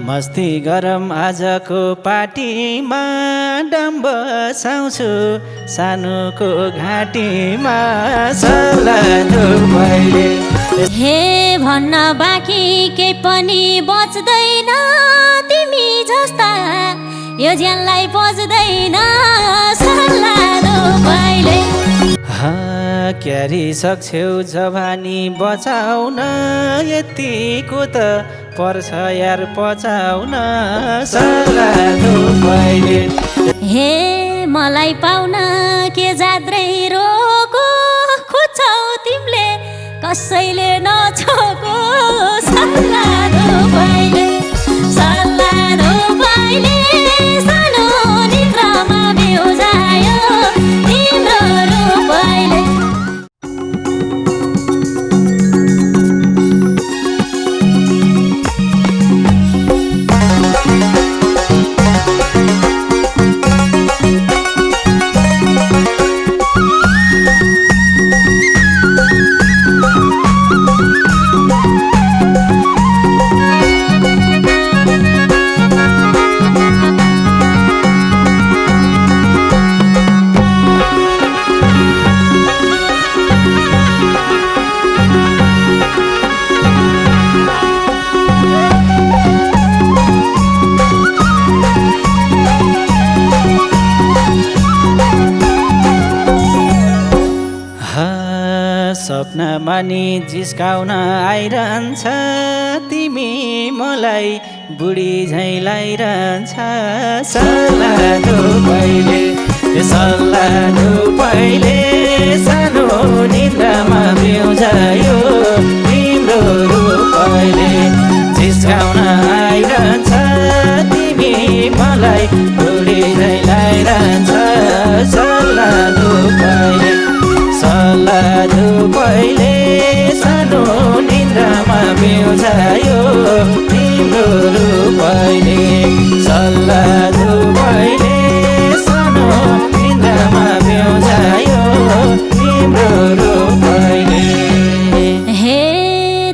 मस्ती गरम आजको पार्टीमा डम्ब बसाउँछु सानोको घाँटीमा सल्लाह मैले हे भन्न बाँकी केही पनि बच्दैन तिमी जस्ता यो ज्यानलाई बच्दैन सल्लाह मैले क्यारी सक्छौ जवानी बचाउन यतिको त पर्छ यार पचाउन सल्लाह मैले हे मलाई पाउन के जात्रै रोको खोज्छौ तिमीले कसैले नछोको सल्लाह मैले सानो निद्रामा बेउजायो तिम्रो रूपैले सपनामा नि जिस्काउन आइरहन्छ तिमी मलाई बुढी झैँ लाइरहन्छ सल्लाह पहिले सानो निद्रामा बिउजायो तिम्रो रूपले जिस्काउन आइरहन्छ तिमी मलाई बुढी झैँ लाइरहन्छ सल्लाह पहिले सानो निद्रामा बिउजायो तिम्रो रूपले सल्लाह पहिले सानो निद्रामा बिउजायो तिम्रो रूपले हे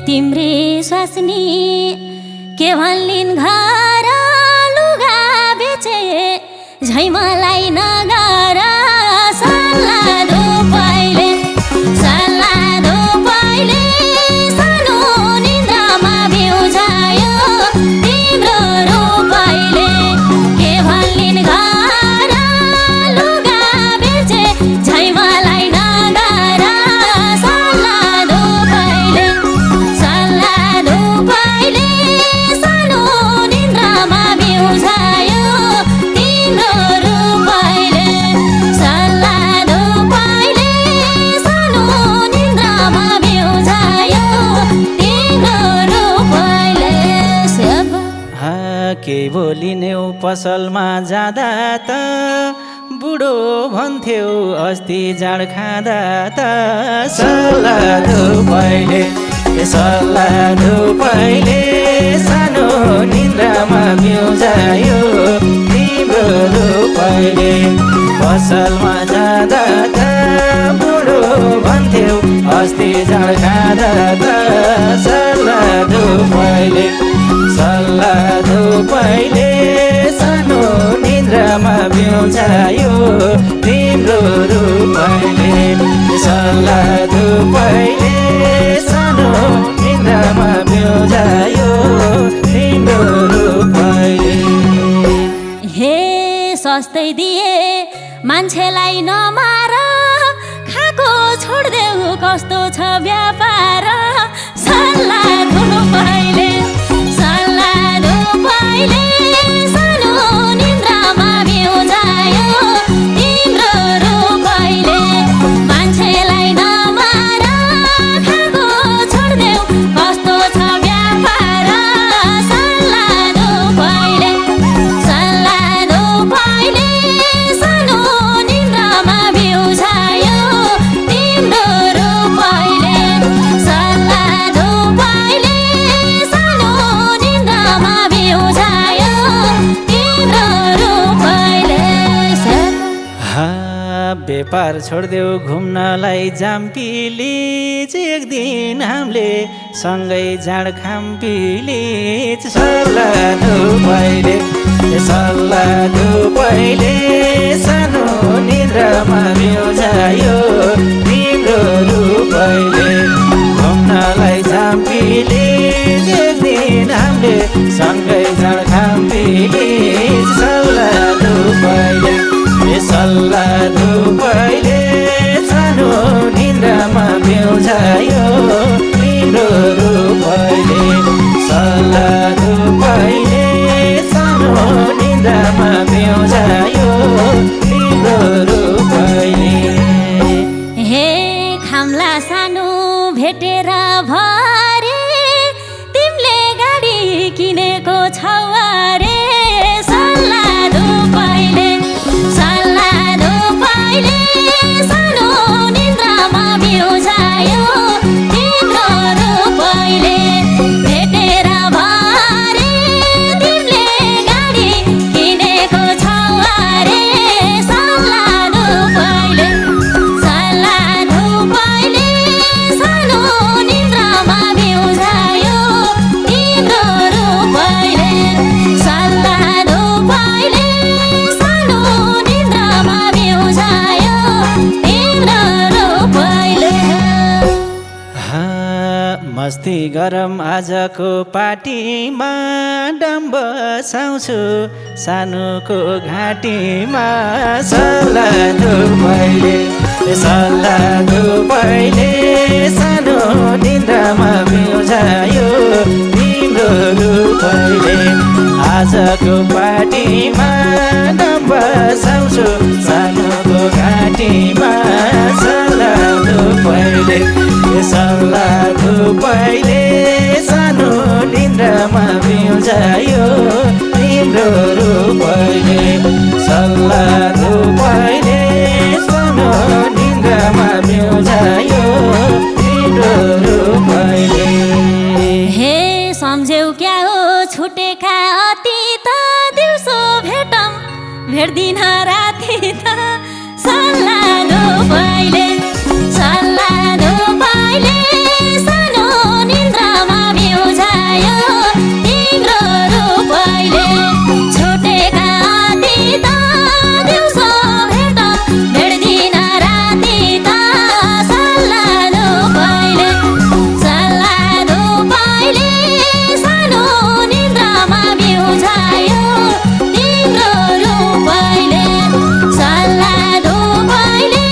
तिम्री स्वास्नी के भन्लिन् घर लुगा बेचे झै मलाई नगर के बोलिन्यौ पसलमा जाँदा त बुढो भन्थ्यौ अस्ति जाँड खाँदा त सल्लाह पहिले सानो निद्रामा बिउजायो तिम्रो रूपले पसलमा जाँदा त बुढो भन्थ्यौ अस्ति जाँड खाँदा त सल्लाह पहिले सानो निद्रामा बिउजायो तिम्रो रूपले सल्लाह पहिले सानो निद्रामा बिउजायो तिम्रो रूपले हे सस्तै दिए मान्छेलाई नमार खाएको छोड्देऊ कस्तो छ व्यापार सल्लाह पहिले सानो निद्रामा बिउजायो तिम्रो रूपले मान्छेलाई नमार खाएको छोड्देऊ कस्तो छ व्यापार सल्लाह पहिले सानो निद्रामा बिउजायो तिम्रो रूपले सल्लाह पहिले सानो निद्रामा बिउजायो तिम्रो रूपले व्यापार छोड्देऊ घुम्नलाई जाम्पिलिच एक दिन हामीले सँगै जाँड खाम्पिलिच सल्लाह रूपैले सानो निद्रामा बिउझायो तिम्रो रूपैले घुम्नलाई झाम्पीले एक दिन हामीले सँगै जाँड खाम्पीले सल्ला रूपैले सल्ला रूपैले सानो निद्रामा बिउझायो तिम्रो रूपैले सल्ला रूपैले सानो निद्रामा बिउझायो तिम्रो रूपैले हे खाम्ला सानो भेटेर भरे तिमीले गाडी किनेको छौ अरे सल्ला रूपैले सानो निद्रामा बिउझायो तिम्रो रूपैले भेटेर भरे तिमीले गाडी किनेको छौ अरे सल्ला रूपैले सानो निद्रामा बिउझायो तिम्रो रूपैले सल्ला रूपैले सानो निद्रामा बिउझायो तिम्रो रूपैले मस्ती गरम आजको पार्टीमा डम्ब बसाउँछु सानोको घाँटीमा सल्ला रूपैले सानो निद्रामा बिउझायो तिम्रो रूपैले आजको पार्टीमा डम्ब बसाउँछु सानोको घाँटीमा सल्ला रूपैले सानो निद्रामा बिउझायो तिम्रो रूपैले सल्ला रूपैले सानो निद्रामा बिउझायो तिम्रो रूपैले हे सम्झेउ क्या हो छुटेका अतीत दिउँसो भेटौँ भेट्दिन राति त सल्ला रूपैले सानो निद्रामा बिउझायो तिम्रो रूपैले छुटेका अतीत दिउँसो भेटौँ भेट्दिन राति त सल्ला रूपैले सानो निद्रामा बिउझायो तिम्रो रूपैले सल्ला रूपैले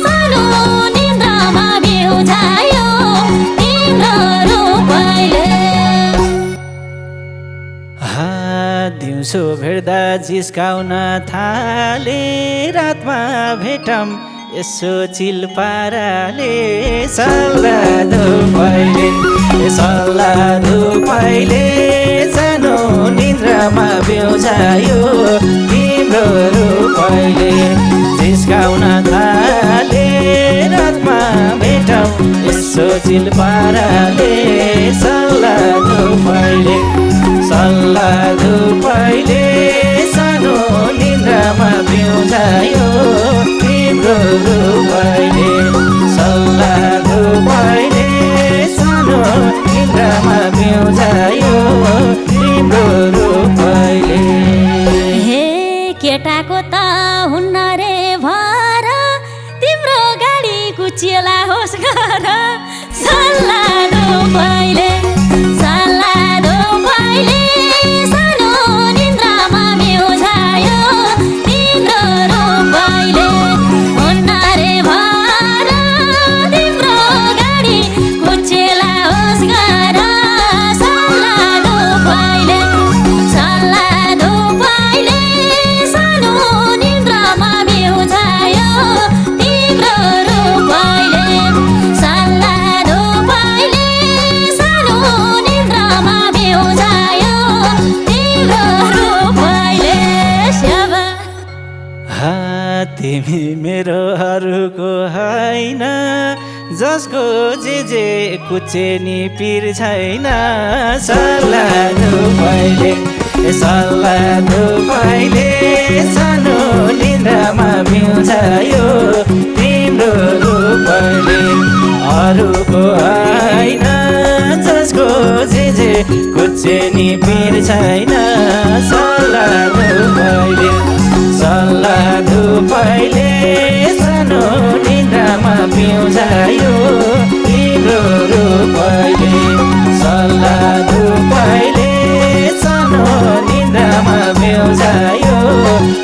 सानो निद्रामा बिउझायो तिम्रो रूपैले दिउँसो भेट्दा जिस्काउन थाले रातमा भेटौँ यसो चिल पाराले सल्ला रूपैले सानो निद्रामा बिउझायो तिम्रो रूपैले जिस्काउन थाले रातमा भेटौँ यसो चिल पाराले सल्ला रूपैले सानो निद्रामा बिउझायो तिम्रो रूपैले सल्ला रूपैले सानो निद्रामा बिउझायो तिम्रो रूपैले हे केटाको त हुन्न रे भर तिम्रो गाडी कुचिएला होस् घर सल्ला रूपैले सानो निद्रामा बिउझायो तिम्रो रूपैले हुन्न रे भर तिम्रो गाडी कुचिएला होस् घर सल्ला रूपैले सानो निद्रामा बिउझायो तिम्रो रूपैले सल्ला रूपैले सानो निद्रामा बिउझायो तिम्रो रूपैले स्याबा तिमी मेरो अरूको होइन जसको जे कुचे नि पिर छैन सल्ला रूपैले सानो निद्रामा बिउझायो तिम्रो रूपैले अरूको होइन जसको जे कुचे नि पिर छैन सल्ला रूपैले धुपैले सानो निन्द्रामा पिउँझायो तिम्रो रूपैले सल्ला धुपैले सानो निन्द्रामा पिउँझायो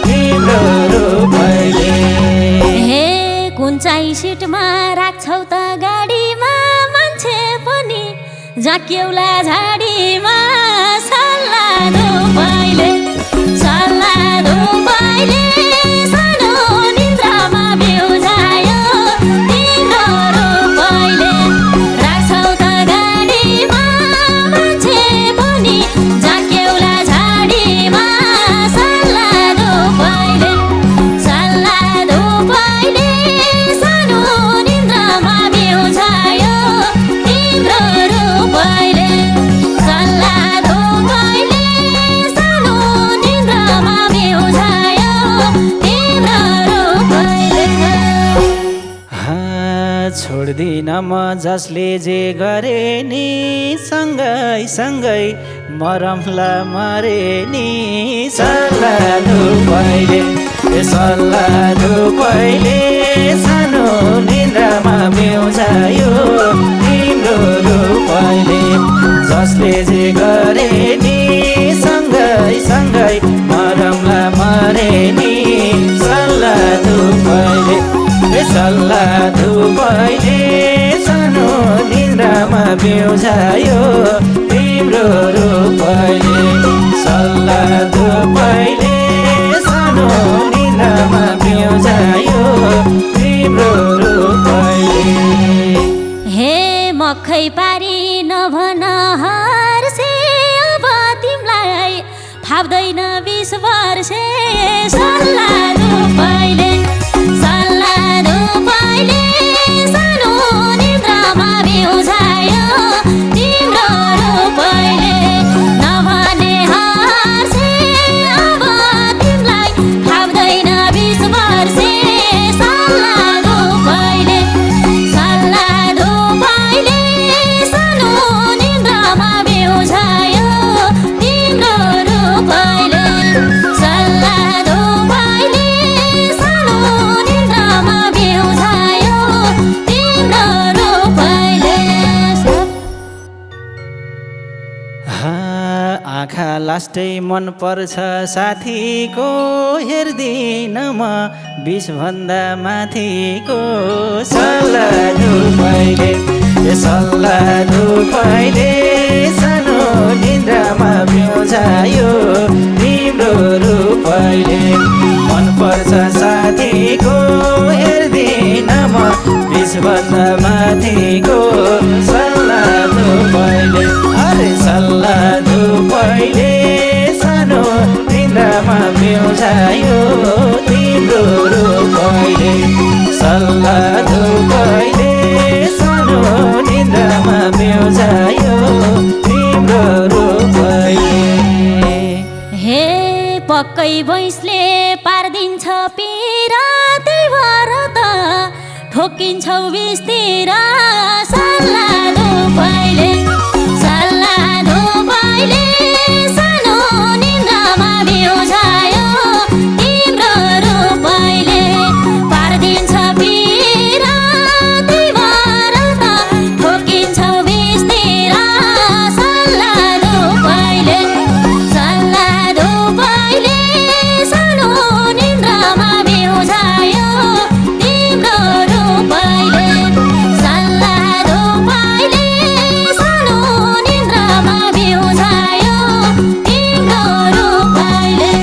तिम्रो रूपैले हे कुन चाहिँ सिटमा राख्छौ त गाडीमा मान्छे पनि जाक्यौला झाडीमा सल्ला धुपैले सानो निन्द्रामा पिउँझायो तिम्रो रूपैले राख्छौ त गाडीमा मान्छे पनि जाक्यौला झाडीमा सल्ला धुपैले सानो निन्द्रामा पिउँझायो तिम्रो रूपैले सल्ला धुपैले सानो निन्द्रामा पिउँझायो तिम्रो रूपैले छोड्दिन म जसले जे गरे नि सँगै सँगै मरमला मरे नि सल्ला धुपैले सानो निन्द्रामा पिउँझायो तिम्रो रूपैले जसले जे गरे नि सँगै सँगै मरमला मरे नि सल्ला धुपैले सानो निन्द्रामा पिउँझायो तिम्रो रूपैले सल्ला धुपैले सानो निन्द्रामा पिउँझायो तिम्रो रूपैले हे मखै पारी नभन हर्षे अब तिमीलाई फाप्दैन 20 वर्षे सल्ला धुपैले सानो निन्द्रामा पिउँझायो तिम्रो रूपैले नभने हर्षे अब तिमीलाई फाप्दैन 20 वर्षे सल्ला धुपैले सानो निन्द्रामा पिउँझायो तिम्रो रूपैले सल्ला धुपैले सानो निन्द्रामा पिउँझायो तिम्रो रूपैले आँखा लास्टै मन पर्छ साथीको हेर्दिन म 20 भन्दा माथिको सल्ला धुपैले सानो निन्द्रामा पिउँझायो तिम्रो रूपैले मन पर्छ साथीको हेर्दिन म 20 भन्दा माथिको सल्ला धुपैले सल्ला धुपैले सानो निन्द्रामा पिउँझायो तिम्रो रूपैले सल्ला धुपैले सानो निन्द्रामा पिउँझायो तिम्रो रूपैले हे पक्कै भैँसले पार्दिन्छ पिरा त्यही भएर त ठोकिन्छौ बिस्तिर सल्ला धुपैले सानो निन्द्रामा पिउँझायो तिम्रो रूपैले पार्दिन्छ पिरा त्यही भएर त ठोकिन्छौ बिस्तिर सल्ला धुपैले सानो निन्द्रामा पिउँझायो तिम्रो रूपैले सल्ला धुपैले सानो निन्द्रामा पिउँझायो तिम्रो रूपैले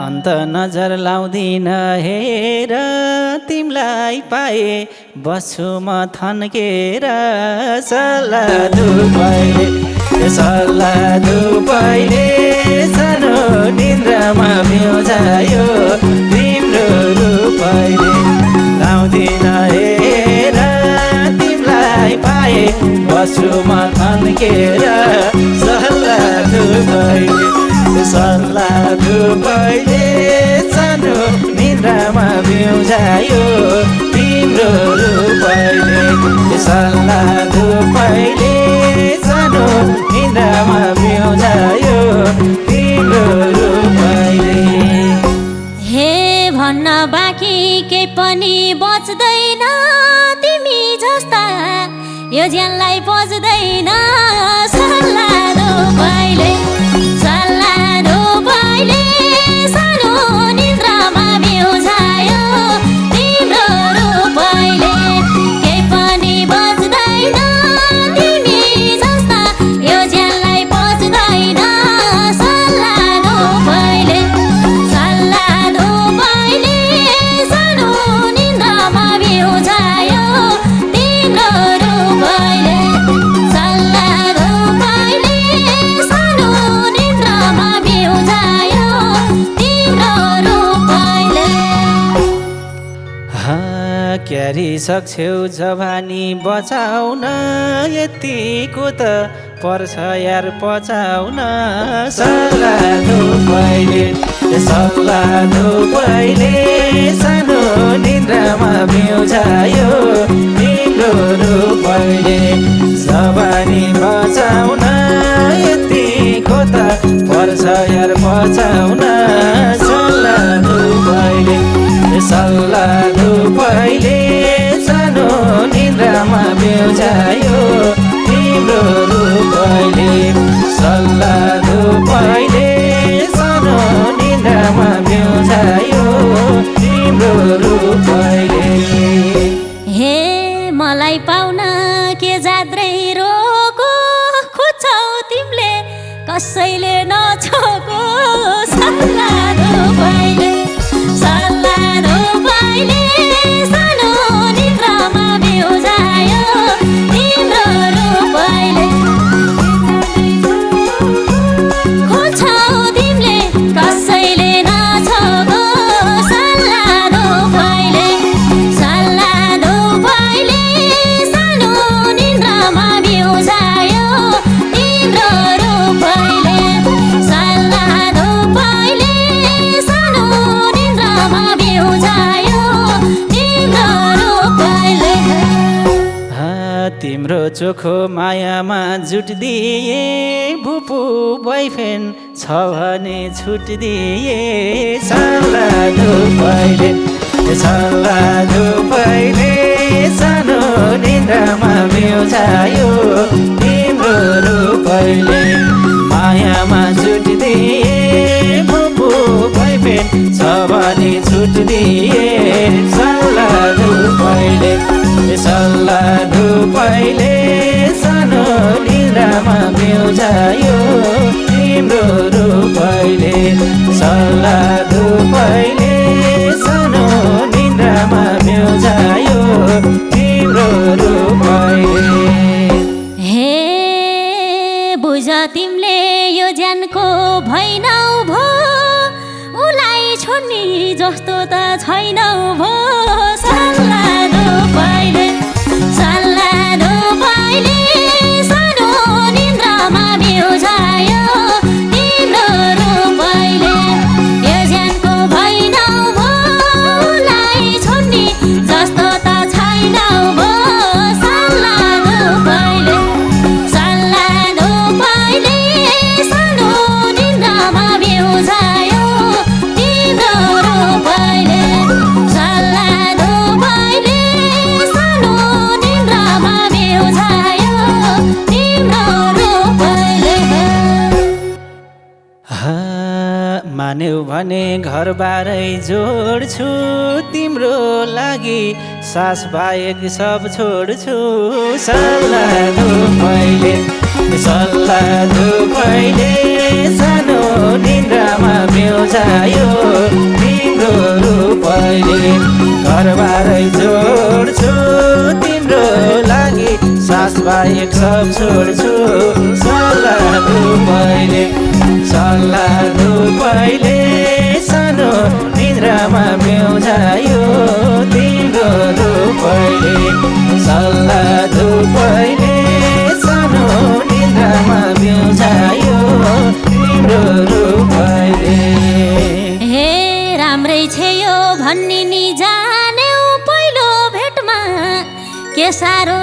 अन्त नजर लाउँदिन हेर तिमीलाई पाए बस्छु म थन्केर सल्ला धुपैले सानो निन्द्रामा पिउँझायो तिम्रो रूपैले लाउँदिन हेर तिमीलाई पाए बस्छु म थन्केर सल्ला धुपैले सानो निन्द्रामा पिउँझायो तिम्रो रूपैले सल्ला धुपैले सानो निन्द्रामा पिउँझायो तिम्रो रूपैले हे स्याहारी सक्छौ जवानी बचाउन यतिको त पर्छ यार पचाउन सल्लाह पहिले सानो निन्द्रामा बिउझायो तिम्रो रूपैले जवानी बचाउन यतिको त पर्छ यार पचाउन सल्लाह पहिले सानो निन्द्रामा बिउझायो तिम्रो रूपैले सल्लाह पहिले सानो निन्द्रामा बिउझायो तिम्रो रूपैले हे मलाई पाउन के जात्रै रोको खोज्छौ तिमीले कसैले नछोको सल्लाह पहिले सानो निन्द्रामा बिउझायो तिम्रो रूपैले खोज्छौ तिमीले कसैले नछोको सल्लाह पहिले सानो निन्द्रामा बिउझायो तिम्रो रूपैले सल्लाह पहिले सानो निन्द्रामा बिउझायो तिम्रो रूपैले तिम्रो चोखो मायामा जुट दिए भुपु बोयफ्रेन्ड छ भने छुट दिए सल्लाह पहिले सानो निन्द्रामा बिउझायो तिम्रो रूपैले मायामा जुट दिए भुपु बोयफ्रेन्ड छ भने छुट दिए सल्लाह पहिले सानो निन्द्रामा बिउझायो तिम्रो रूपैले सल्लाह पहिले सानो निन्द्रामा बिउझायो तिम्रो रूपैले हे बुझ तिमीले यो ज्यानको भैनौ भो उलाई छोड्ने जस्तो त छैनौ भो सल्लाह पहिले सानो निन्द्रामा बिउझायो तिम्रो रूपैले यो ज्यानको भैनौ भो उलाई छोड्ने जस्तो त छैनौ भो सल्लाह पहिले सानो निन्द्रामा बिउझायो तिम्रो रूपैले सल्लाह पहिले सानो निन्द्रामा बिउझायो तिम्रो रूपैले मान्यौ भने घरबारै जोड्छु तिम्रो लागि सास बाहेक सब छोड्छु सल्लाह पहिले सानो निन्द्रामा बिउझायो तिम्रो रूपैले घरबारै जोड्छु तिम्रो लागि सास बाहेक सब छोड्छु सल्लाह पहिले सानो निन्द्रामा बिउझायो तिम्रो रूपैले सल्लाह पहिले सानो निन्द्रामा बिउझायो तिम्रो रूपैले हे राम्रै छे यो भन्ने नि जान्यौ पहिलो भेटमा के साह्रो